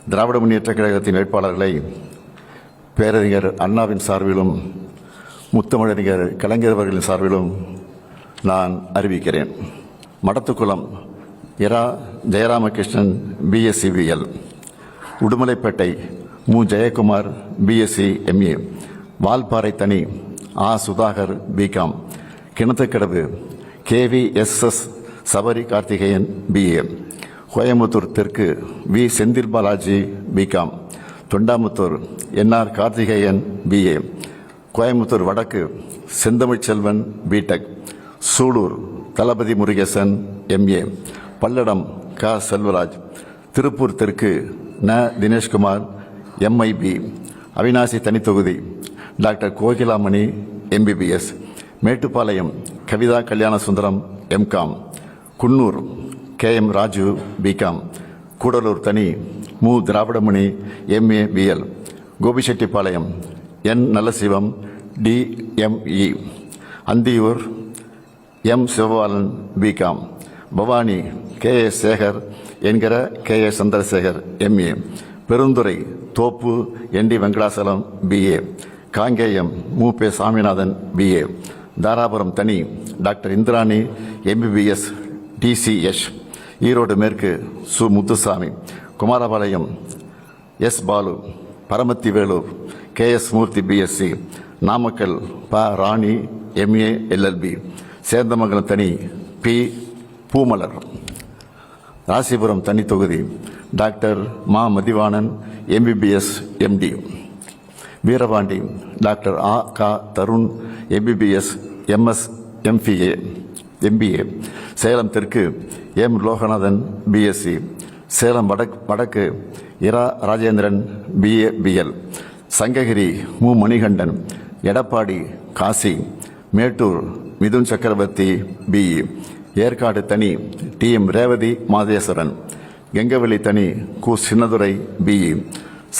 திராவிட முன்னேற்றக் கழகத்தின் வேட்பாளர்களை பேரறிஞர் அண்ணாவின் சார்பிலும் முத்தமிழறிஞர் கலைஞர் அவர்களின் சார்பிலும் நான் அறிவிக்கிறேன். மடத்துக்குளம் இரா ஜெயராமகிருஷ்ணன் BSc-VL, உடுமலைப்பேட்டை மு. ஜெயக்குமார் BSc-MA, வால்பாறை தனி Sudhakar B.Com, Kinathukadavu KVSS Sabari Karthikeyan BA, Coimbatore தெற்கு V. Senthil Balaji B.Com, Thondamuthur NR Karthikeyan BA, Coimbatore வடக்கு செந்தமிழ்ச்செல்வன் B.Tech, சூலூர் தளபதி முருகேசன் MA, பல்லடம் க. செல்வராஜ், திருப்பூர் தெற்கு ந. தினேஷ்குமார் MIB, அவிநாசி தனித்தொகுதி doctor Kokilamani MBBS, Mettupalayam Kavitha Kalyanasundaram M.Com, Coonoor KM Raju B.Com, Gudalur தனி மு. Dravidamani MA-BL, Gobichettipalayam N. Nallasivam DME, Anthiyur M. Sivabalan B.Com, Bhavani KS Sekar என்கிற KS சந்திரசேகர் MA, பெருந்துறை தோப்பு ND வெங்கடாசலம் BA, காங்கேயம் மு. பே. சாமிநாதன் BA, தாராபுரம் தனி doctor Indrani MBBS DCH, Erode மேற்கு சு. முத்துசாமி, குமாரபாளையம் S. பாலு, பரமத்தி வேலூர் KS மூர்த்தி BSc, நாமக்கல் ப. ராணி MA LLB, சேந்தமங்கலம் தனி P. பூமலர், ராசிபுரம் தனி தொகுதி டாக்டர் மா. Mathivanan MBBS MD, Veerapandi doctor க. Tarun MBBS MS MBA, Salem தெற்கு M. லோகநாதன் BSc, சேலம் வடக்கு இரா ராஜேந்திரன் BA-BL, சங்ககிரி மு. மணிகண்டன், எடப்பாடி காசி, மேட்டூர் மிதுன் சக்கரவர்த்தி BE, ஏற்காடு தனி TM ரேவதி மாதேஸ்வரன், கெங்கவெளி தனி கு. சின்னதுரை BE,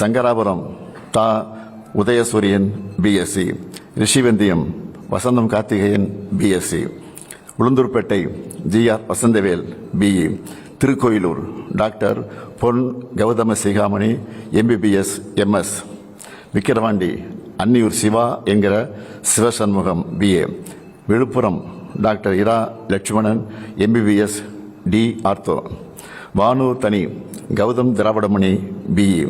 சங்கராபுரம் தா. Udhayasuriyan BSc, Rishivandiyam Vasantham Karthikeyan BSc, Ulundurpet GR Vasanthavel BE, Tirukoilur doctor Pon Gauthama Sigamani MBBS MS, Vikravandi Anniyur Siva என்கிற சிவசண்முகம் BA, விழுப்புரம் டாக்டர் இரா Lakshmanan MBBS D. Ortho, Vanur தனி Gautham Dravidamani BE,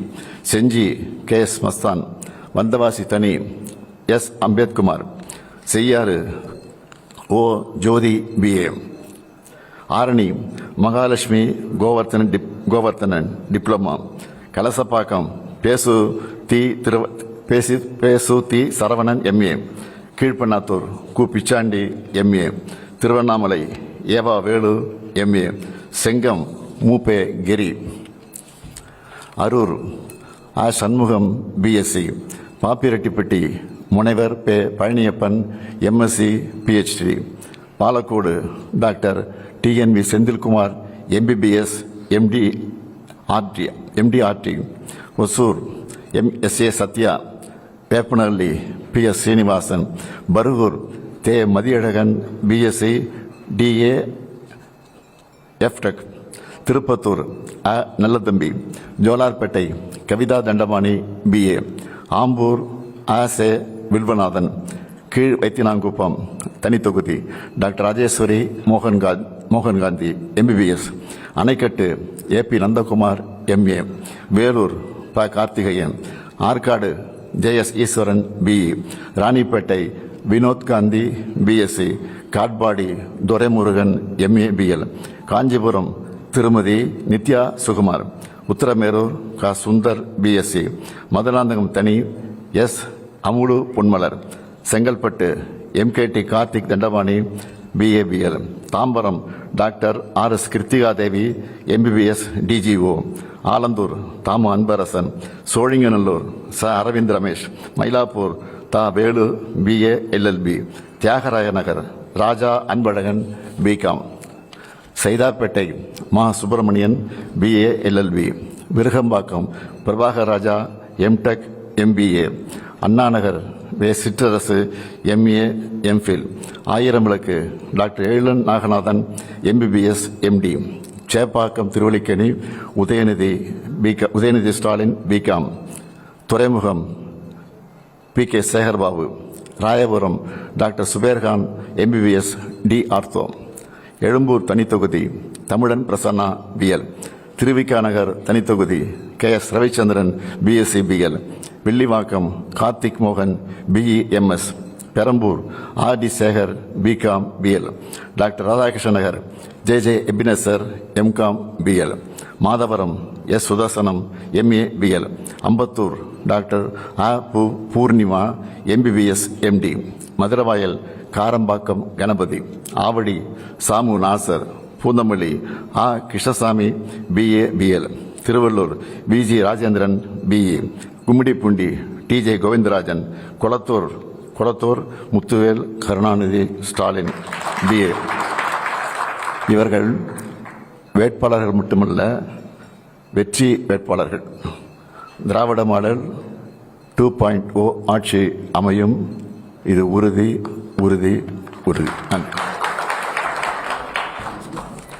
Senji KS Mastan, Vandavasi தனி S. அம்பேத்குமார், செய்யாறு O. ஜோதி BA, ஆரணி மகாலட்சுமி கோவர்த்தனன் டிப்ளமா, கலசப்பாக்கம் பேசு தி சரவணன் MA, கீழ்பண்ணாத்தூர் கு. பிச்சாண்டி MA, திருவண்ணாமலை ஏவா வேலு MA, செங்கம் மு. பே. கிரி, அரூர் சண்முகம் BSc, பாப்பிரெட்டிப்பட்டி முனைவர் பே. Palaniappan MSc PhD, Palacode doctor TNV Senthilkumar MBBS MD-RT, Hosur SA Sathya, Veppanahalli PS Srinivasan, Bargur தே. Mathiyazhagan BSc DA FTech, Tirupattur Nallathambi, Jolarpettai Kavitha Thandapani BA, Ambur ஆசே வில்வநாதன், கீழ் வைத்தியநாங்குப்பம் தனித்தொகுதி doctor Rajeshwari Mohan Gandhi MBBS, Anaicut AP Nandakumar MA, Vellore ப. Karthikeyan, Arcot JS Eswaran BE, Ranipet Vinod Gandhi BSc, Katpadi Duraimurugan MA-BL, Kanchipuram திருமதி நித்யா சுகுமார், உத்தரமேரூர் க. சுந்தர் BSc, மதுராந்தகம் தனி S. Amudu Ponmalar, Chengalpattu MKT Karthik Thandapani BA-BL, Tambaram doctor RS Kiruthiga Devi MBBS DGO, Alandur Thamu Anbarasan, Sholinganallur ச. அரவிந்த் ரமேஷ், மயிலாப்பூர் தா. வேலு BA LLB, தியாகராய நகர் ராஜா Anbazhagan B.Com, Saidapet மா. சுப்பிரமணியன் BA LLB, விருகம்பாக்கம் பிரபாகர் ராஜா MTech MBA, அண்ணாநகர் வே. சிற்றரசு MA MPhil, Ayiram Vilakku doctor Ezhan Naganathan MBBS MD, Chepauk Thiruvallikeni Udhayanidhi Stalin BCom, Thuraimugam PK Sekarbabu, Royapuram doctor Subair Khan MBBS D ortho, Egmore தனித்தொகுதி Tamizhan Prasanna BL, Thiru Vi Ka நகர் தனித்தொகுதி KS Ravichandran BSc BL, Villivakkam Karthik மோகன் BE MS, Perambur RD Sekar BCom BL, doctor Radhakrishna Nagar JJ Ebenezer MCom BL, Madhavaram S Sudarsanam MA BL, Ambattur doctor Poornima MBBS MD, Maduravoyal Karambakkam Ganapathi, Avadi Samu Nasar, Poonamallee Krishnasamy BA BL, Tiruvallur BG Rajendran BE, Gummidipoondi TJ Govindarajan, Kolathur Muthuvel Karunanidhi Stalin BA. இவர்கள் வேட்பாளர்கள் மட்டுமல்ல, வெற்றி வேட்பாளர்கள். திராவிட model 2.0 ஆட்சி அமையும். இது உறுதி. நன்றி.